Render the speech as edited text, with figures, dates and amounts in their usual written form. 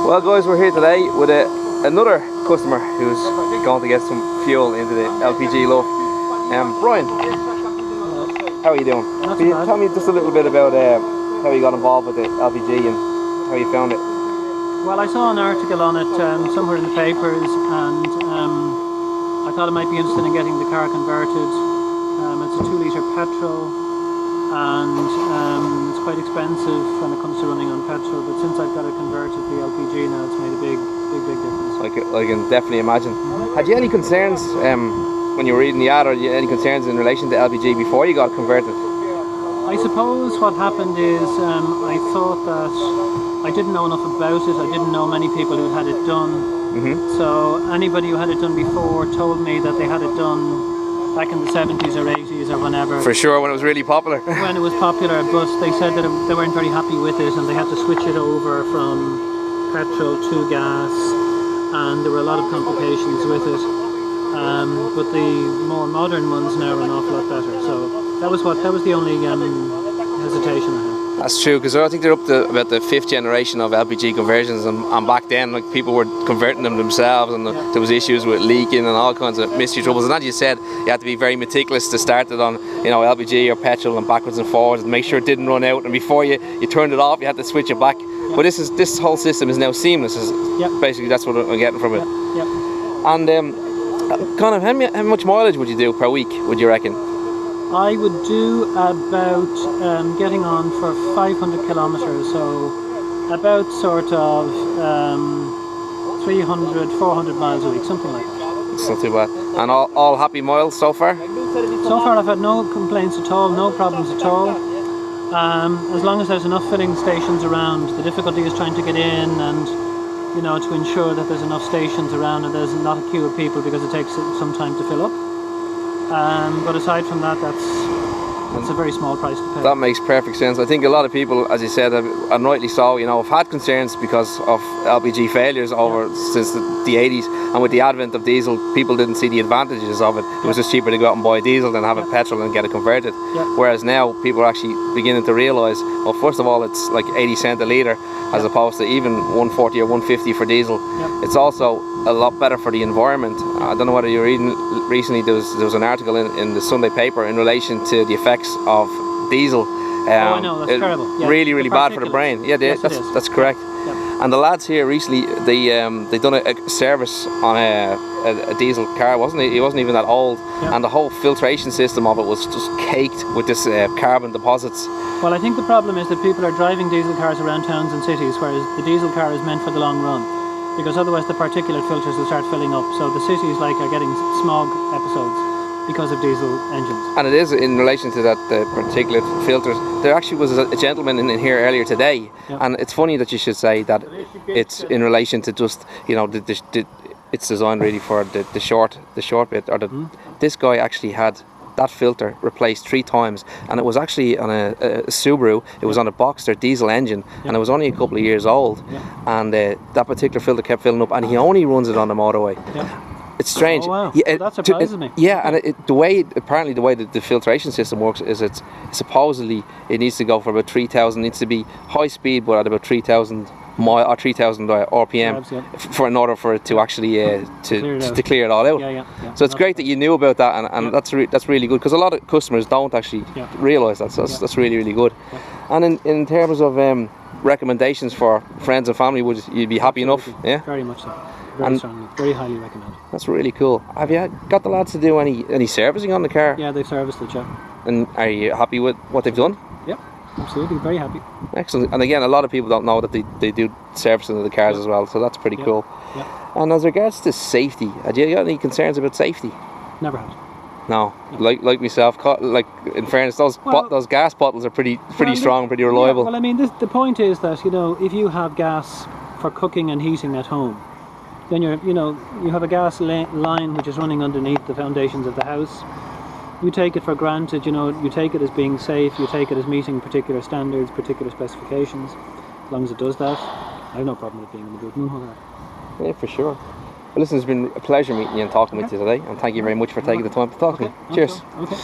Well guys, we're here today with another customer who's going to get some fuel into the LPG love. Brian, how are you doing? Can you tell me just a little bit about how you got involved with the LPG and how you found it? Well, I saw an article on it somewhere in the papers, and I thought it might be interesting in getting the car converted. It's a 2-litre petrol, and it's quite expensive when it comes to running on petrol, but since I've got it converted to LPG now, it's made a big difference. I can definitely imagine. Had you any concerns when you were reading the ad, or any concerns in relation to LPG before you got converted? I suppose what happened is I thought that I didn't know enough about it. I didn't know many people who had it done. So anybody who had it done before told me that they had it done back in the 70s or 80s or whenever. For sure, when it was really popular. When it was popular, but they said that they weren't very happy with it, and they had to switch it over from petrol to gas, and there were a lot of complications with it. But the more modern ones now are an awful lot better. So that was the only hesitation I had. That's true, because I think they're up to about the 5th generation of LPG conversions, and back then, like, people were converting them themselves, and there was issues with leaking and all kinds of mystery troubles. And as you said, you had to be very meticulous to start it on, LPG or petrol, and backwards and forwards, and make sure it didn't run out. And before you turned it off, you had to switch it back. But this whole system is now seamless. Basically, that's what I'm getting from it. And kind of, how much mileage would you do per week, would you reckon? I would do about getting on for 500 kilometres, so about sort of 300, 400 miles a week, something like that. It's not too bad. And all happy miles so far? So far I've had no complaints at all, no problems at all. As long as there's enough filling stations around. The difficulty is trying to get in and to ensure that there's enough stations around and there's not a queue of people, because it takes some time to fill up. But aside from that, that's a very small price to pay. That makes perfect sense. I think a lot of people, as you said, and rightly so, have had concerns because of LPG failures since the 80s, and with the advent of diesel, people didn't see the advantages of it. It was just cheaper to go out and buy diesel than have a petrol and get it converted. Whereas now, people are actually beginning to realise, well, first of all, it's like 80 cents a litre, as opposed to even 140 or 150 for diesel. It's also a lot better for the environment. I don't know whether you're reading recently, there was an article in the Sunday paper in relation to the effects of diesel. I know, that's terrible. Really bad for the brain. That's correct. And the lads here recently, they done a service on a diesel car, wasn't it? It wasn't even that old, and the whole filtration system of it was just caked with this carbon deposits. Well, I think the problem is that people are driving diesel cars around towns and cities, whereas the diesel car is meant for the long run, because otherwise the particulate filters will start filling up. So the cities are getting smog episodes because of diesel engines. And it is in relation to that particulate filters. There actually was a gentleman in here earlier today, and it's funny that you should say that it's in relation to just it's designed really for the short bit. Or this guy actually had that filter replaced 3 times, and it was actually on a Subaru. It was on a Boxster diesel engine, and it was only a couple of years old, and that particular filter kept filling up, and he only runs it on the motorway. It's strange. Oh, wow. That surprises me. And the way the filtration system works is it needs to go for about 3,000. Needs to be high speed, but at about 3,000 mile or 3,000 RPM in order for it to actually to clear it all out. So it's great that you knew about that, and that's really good, because a lot of customers don't actually realise that. So that's really good. And in terms of recommendations for friends and family, would you be happy enough? Yeah, very much so. Very strongly, very highly recommended. That's really cool. Have you got the lads to do any servicing on the car? Yeah, they've serviced it, And are you happy with what they've done? Yeah, absolutely, very happy. Excellent. And again, a lot of people don't know that they do servicing of the cars as well, so that's pretty cool. And as regards to safety, have you got any concerns about safety? Never had. No, like myself. Like, in fairness, those gas bottles are pretty strong, pretty reliable. Well, I mean, the point is that if you have gas for cooking and heating at home, then you have a gas line which is running underneath the foundations of the house. You take it for granted, you take it as being safe, you take it as meeting particular standards, particular specifications. As long as it does that, I have no problem with it being in the good. Yeah, for sure. Well, listen, it's been a pleasure meeting you and talking with you today, and thank you very much for taking the time to talk to me. Cheers. Okay.